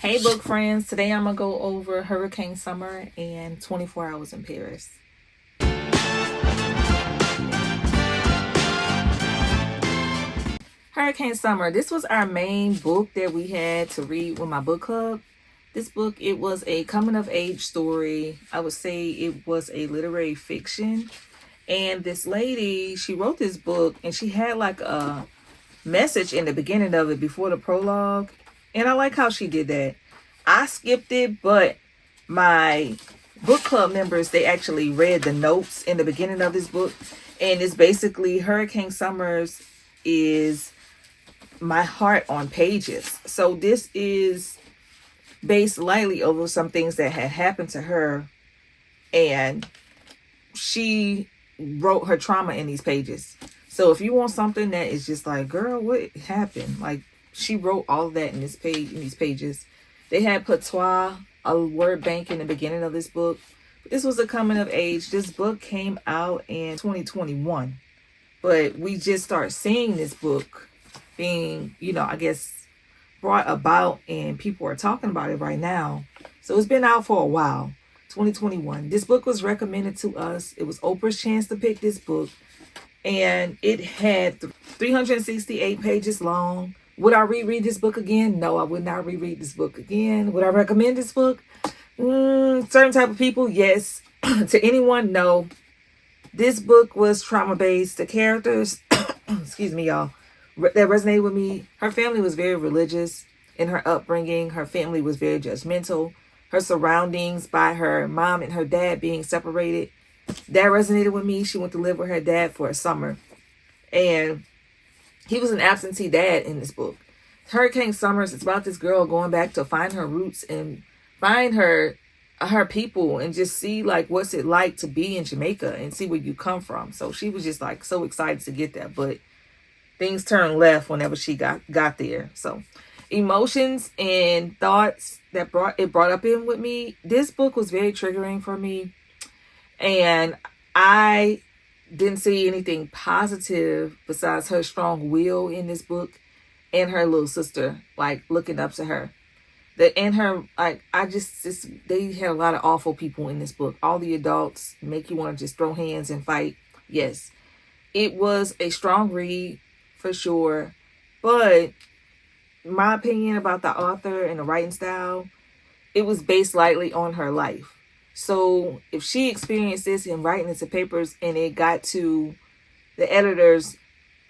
Hey book friends, today I'm gonna go over Hurricane Summer and 24 Hours in Paris. Hurricane Summer, this was our main book that we had to read with my book club. This book, it was a coming of age story. I would say it was a literary fiction. And this lady, she wrote this book and she had like a message in the beginning of it before the prologue. And I like how she did that. I skipped it, but my book club members, they actually read the notes in the beginning of this book. And it's basically Hurricane Summers is my heart on pages. So this is based lightly over some things that had happened to her. And she wrote her trauma in these pages. So if you want something that is just like, girl, what happened? Like, she wrote all of that in this page, in these pages. They had patois, a word bank in the beginning of this book. This was a coming of age. This book came out in 2021. But we just start seeing this book being, I guess, brought about, and people are talking about it right now. So it's been out for a while. 2021. This book was recommended to us. It was Oprah's chance to pick this book. And it had 368 pages long. Would I reread this book again? No, I would not reread this book again. Would I recommend this book? Certain type of people, yes. To anyone, no. This book was trauma-based. The characters, excuse me, y'all, that resonated with me. Her family was very religious in her upbringing. Her family was very judgmental. Her surroundings by her mom and her dad being separated, that resonated with me. She went to live with her dad for a summer. And he was an absentee dad in this book. Hurricane Summers, it's about this girl going back to find her roots and find her people and just see like what's it like to be in Jamaica and see where you come from. So she was just like so excited to get that, but things turned left whenever she got there. So emotions and thoughts that brought up in with me. This book was very triggering for me, and I didn't see anything positive besides her strong will in this book and her little sister like looking up to her. They had a lot of awful people in this book. All the adults make you want to just throw hands and fight. Yes, it was a strong read for sure, but my opinion about the author and the writing style, it was based lightly on her life. So if she experienced this in writing into papers and it got to the editors,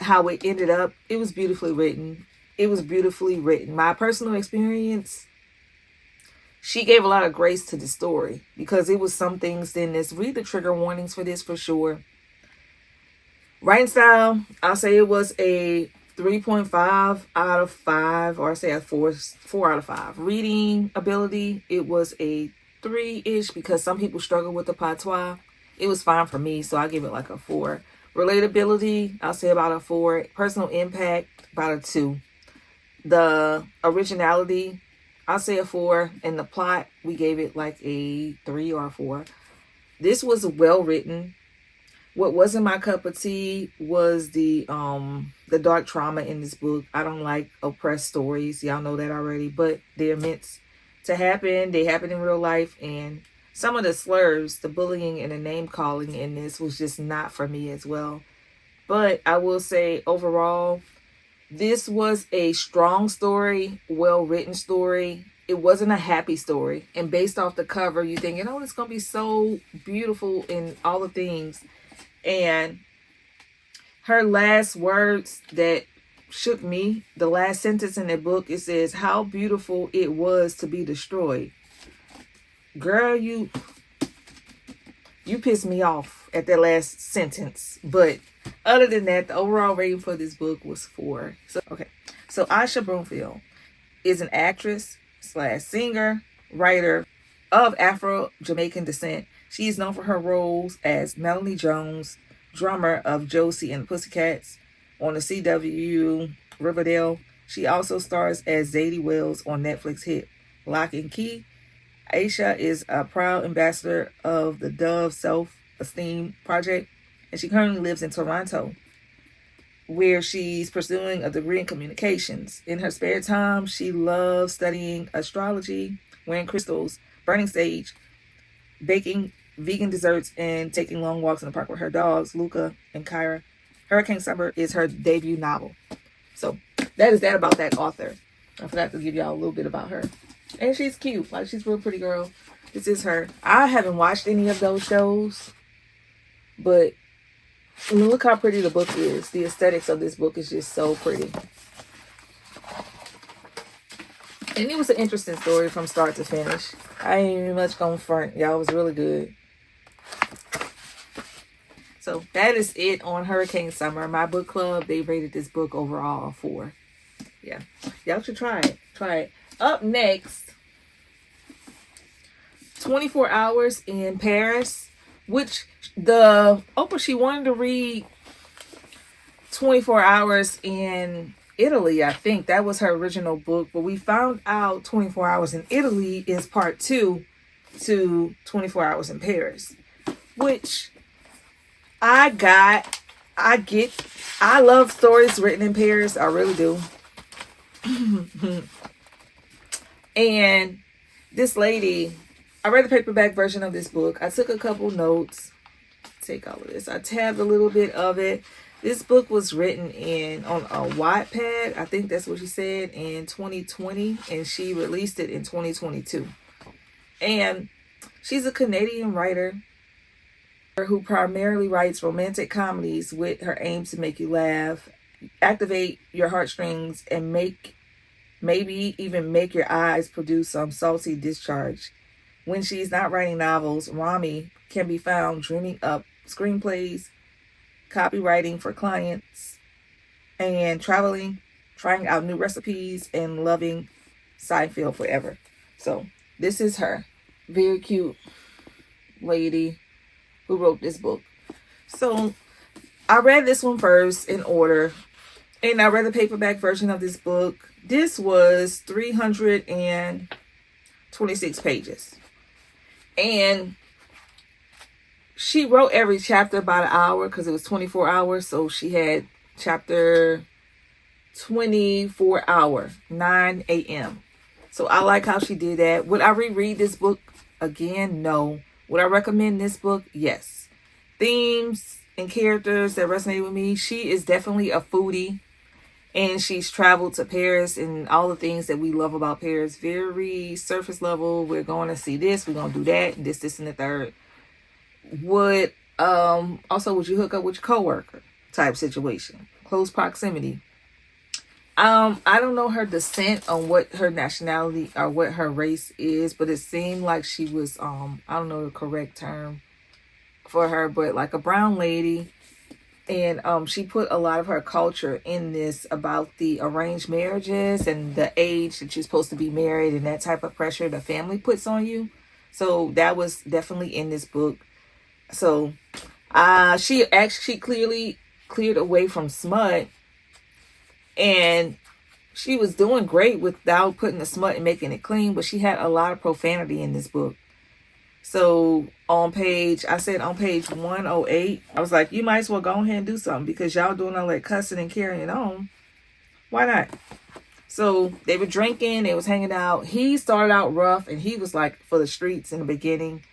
how it ended up, it was beautifully written. It was beautifully written. My personal experience, she gave a lot of grace to the story because it was some things in this. Read the trigger warnings for this for sure. Writing style, I'll say it was a 3.5 out of 5, or I say a 4 out of 5. Reading ability, it was a 3-ish because some people struggle with the patois. It was fine for me, so I give it like a 4. Relatability, I'll say about a 4. Personal impact, about a 2. The originality, I'll say a 4. And the plot, we gave it like a 3 or a 4. This was well written. What wasn't my cup of tea was the dark trauma in this book. I don't like oppressed stories. Y'all know that already, but they're meant to happen. They happen in real life, and some of the slurs, the bullying and the name calling in this was just not for me as well. But I will say overall, this was a strong story, well-written story. It wasn't a happy story. And based off the cover, you're thinking, oh, it's going to be so beautiful in all the things. And her last words that shook me, the last sentence in the book, it says, how beautiful it was to be destroyed. Girl, you pissed me off at that last sentence. But other than that, the overall rating for this book was 4. So Asha Bromfield is an actress / singer, writer of Afro-Jamaican descent. She is known for her roles as Melanie Jones, drummer of Josie and the Pussycats on the CW Riverdale. She also stars as Zadie Wells on Netflix hit Lock and Key. Asha is a proud ambassador of the Dove Self-Esteem Project, and she currently lives in Toronto. where she's pursuing a degree in communications. In her spare time, she loves studying astrology, wearing crystals, burning sage, baking vegan desserts, and taking long walks in the park with her dogs, Luca and Kyra. Hurricane Summer is her debut novel. So that is that about that author. I forgot to give y'all a little bit about her. And she's cute. Like, she's a real pretty girl. This is her. I haven't watched any of those shows, but I mean, look how pretty the book is. The aesthetics of this book is just so pretty. And it was an interesting story from start to finish. I ain't even much going front. Y'all, it was really good. So that is it on Hurricane Summer. My book club, they rated this book overall a 4. Yeah. Y'all should try it. Try it. Up next, 24 Hours in Paris, which the Oprah, she wanted to read 24 Hours in Italy, I think. That was her original book. But we found out 24 Hours in Italy is part 2 to 24 Hours in Paris, which I love stories written in Paris. I really do. And this lady, I read the paperback version of this book. I took a couple notes. Take all of this. I tabbed a little bit of it. This book was written on a Wattpad. I think that's what she said, in 2020. And she released it in 2022. And she's a Canadian writer who primarily writes romantic comedies with her aim to make you laugh, activate your heartstrings, and maybe even make your eyes produce some salty discharge. When she's not writing novels, Romi can be found dreaming up screenplays, copywriting for clients, and traveling, trying out new recipes, and loving Seinfeld forever. So this is her. Very cute lady who wrote this book. So I read this one first in order, and I read the paperback version of this book. This was 326 pages. And she wrote every chapter about an hour because it was 24 hours. So she had chapter 24 hour, 9 a.m. So I like how she did that. Would I reread this book again? No. Would I recommend this book? Yes. Themes and characters that resonate with me. She is definitely a foodie. And she's traveled to Paris and all the things that we love about Paris. Very surface level. We're going to see this. We're going to do that. And this, and the third. Would you hook up with your coworker type situation? Close proximity. I don't know her descent on what her nationality or what her race is, but it seemed like she was, I don't know the correct term for her, but like a brown lady. And she put a lot of her culture in this about the arranged marriages and the age that you're supposed to be married and that type of pressure the family puts on you. So that was definitely in this book. So she clearly cleared away from smut. And she was doing great without putting the smut and making it clean, but she had a lot of profanity in this book. So on page 108, I was like, you might as well go ahead and do something because y'all doing all that cussing and carrying on. Why not? So they were drinking, they was hanging out. He started out rough and he was like for the streets in the beginning.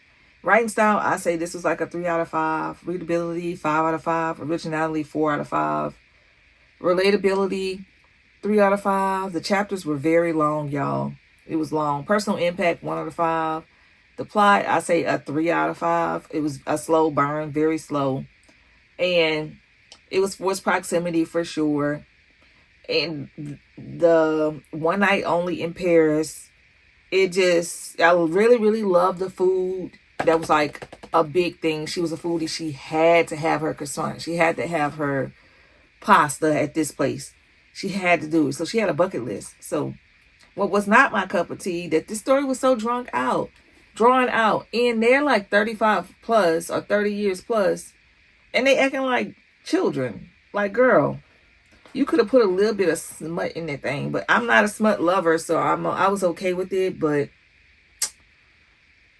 Writing style, I say this was like a 3 out of 5. Readability, 5 out of 5. Originality, 4 out of 5. Relatability, 3 out of 5. The chapters were very long, y'all. It was long. Personal impact, 1 out of 5. The plot, I say a 3 out of 5. It was a slow burn, very slow. And it was forced proximity for sure. And the one night only in Paris, I really, really loved the food. That was like a big thing. She was a foodie. She had to have her croissant. She had to have her pasta at this place. She had to do it. So she had a bucket list. So what was not my cup of tea, that this story was so drawn out. And they're like 35 plus or 30 years plus. And they acting like children. Like, girl, you could have put a little bit of smut in that thing. But I'm not a smut lover, so I was okay with it. But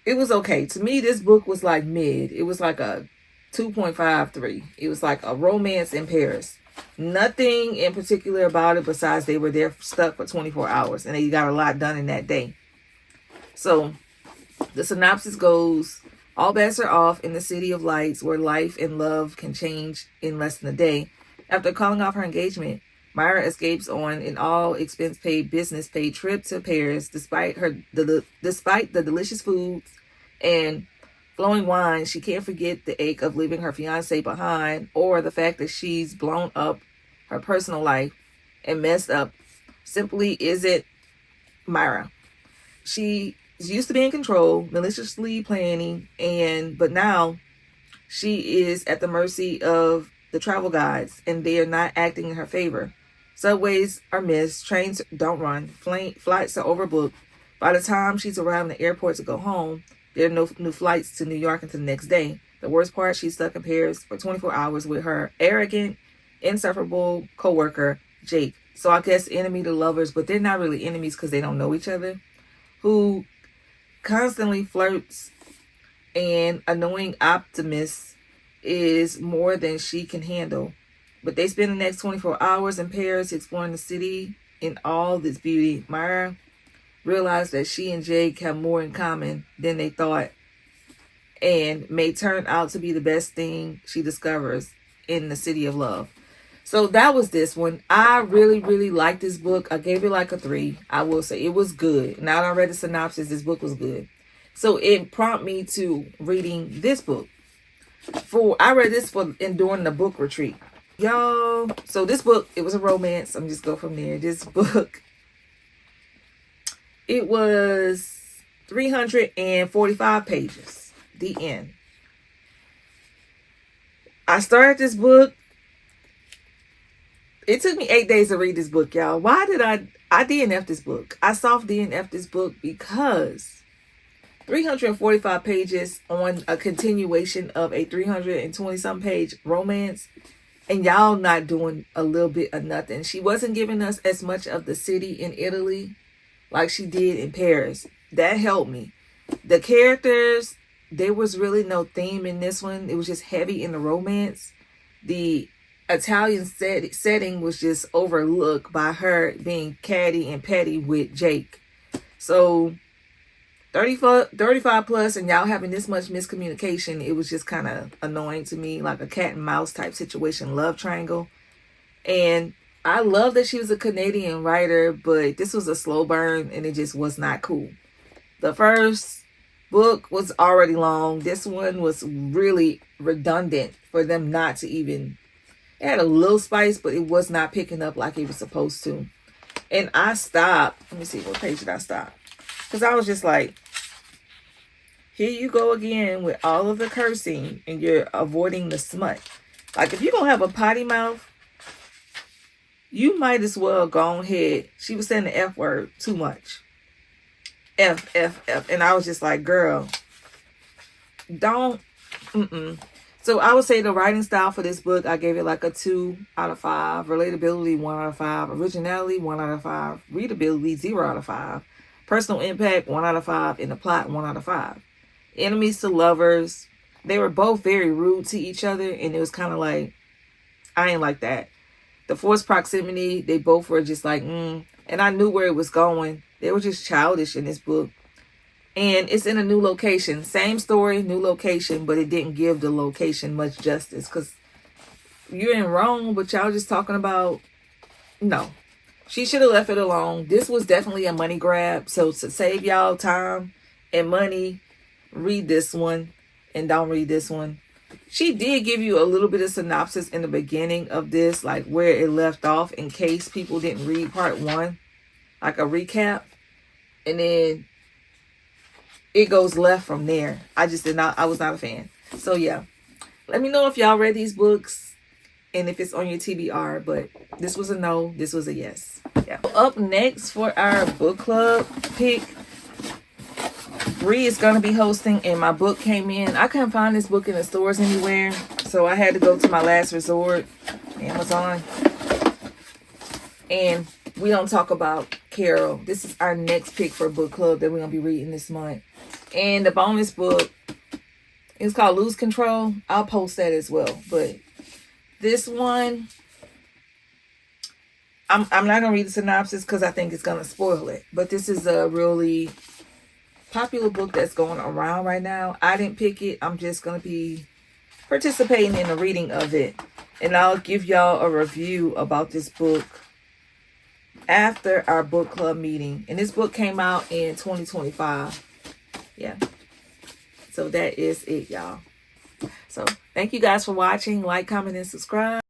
it was okay. To me, this book was like mid. It was like a 2.53. It was like a romance in Paris. Nothing in particular about it besides they were there stuck for 24 hours and they got a lot done in that day. So the synopsis goes, all bets are off in the city of lights where life and love can change in less than a day. After calling off her engagement, Myra escapes on an all-expense-paid, business-paid trip to Paris despite the delicious foods and flowing wine. She can't forget the ache of leaving her fiancé behind or the fact that she's blown up her personal life and messed up simply isn't Myra. She used to be in control, maliciously planning, but now she is at the mercy of the travel guides and they are not acting in her favor. Subways are missed, trains don't run, flights are overbooked. By the time she's around the airport to go home, there are no new flights to New York until the next day. The worst part, she's stuck in Paris for 24 hours with her arrogant, insufferable co-worker, Jake. So I guess enemy to lovers, but they're not really enemies because they don't know each other, who constantly flirts and annoying optimist is more than she can handle. But they spend the next 24 hours in Paris exploring the city in all this beauty. Myra realized that she and Jake have more in common than they thought and may turn out to be the best thing she discovers in the city of love. So that was this one. I really, really liked this book. I gave it like a 3. I will say it was good. Now that I read the synopsis, this book was good. So it prompted me to reading this book. I read this during the book retreat. Y'all, so this book, it was a romance. I'm just go from there. This book, it was 345 pages. The end. I started this book. It took me 8 days to read this book, y'all. Why did I DNF this book? I soft DNF this book because 345 pages on a continuation of a 320-some page romance, and y'all not doing a little bit of nothing. She wasn't giving us as much of the city in Italy like she did in Paris. That helped me. The characters, there was really no theme in this one. It was just heavy in the romance. The Italian setting was just overlooked by her being catty and petty with Jake. So 35 plus and y'all having this much miscommunication, it was just kind of annoying to me, like a cat and mouse type situation, love triangle. And I love that she was a Canadian writer, but this was a slow burn and it just was not cool. The first book was already long. This one was really redundant for them not to even, it had a little spice, but it was not picking up like it was supposed to. And I stopped. Let me see, what page did I stop? Because I was just like, here you go again with all of the cursing and you're avoiding the smut. Like, if you're going to have a potty mouth, you might as well go ahead. She was saying the F word too much. F. And I was just like, girl, don't. So I would say the writing style for this book, I gave it like a 2 out of 5. Relatability, 1 out of 5. Originality, 1 out of 5. Readability, 0 out of 5. Personal impact, 1 out of 5. And the plot, 1 out of 5. Enemies to lovers. They were both very rude to each other. And it was kind of like, I ain't like that. The forced proximity, they both were just like, And I knew where it was going. They were just childish in this book. And it's in a new location. Same story, new location. But it didn't give the location much justice. Because you're in Rome, but y'all just talking about, no. She should have left it alone. This was definitely a money grab. So to save y'all time and money, read this one and don't read this one. She did give you a little bit of synopsis in the beginning of this, like where it left off in case people didn't read part 1, like a recap. And then it goes left from there. I was not a fan. So yeah, let me know if y'all read these books and if it's on your TBR, but this was a no, this was a yes. Yeah. Up next for our book club pick, Bree is going to be hosting, and my book came in. I couldn't find this book in the stores anywhere, so I had to go to my last resort, Amazon. And we don't talk about Carol. This is our next pick for book club that we're going to be reading this month. And the bonus book is called Lose Control. I'll post that as well. But this one, I'm not gonna read the synopsis because I think it's gonna spoil it. But this is a really popular book that's going around right now. I didn't pick it. I'm just gonna be participating in the reading of it, and I'll give y'all a review about this book after our book club meeting. And this book came out in 2025. Yeah. So that is it, y'all. So thank you guys for watching. Like, comment, and subscribe.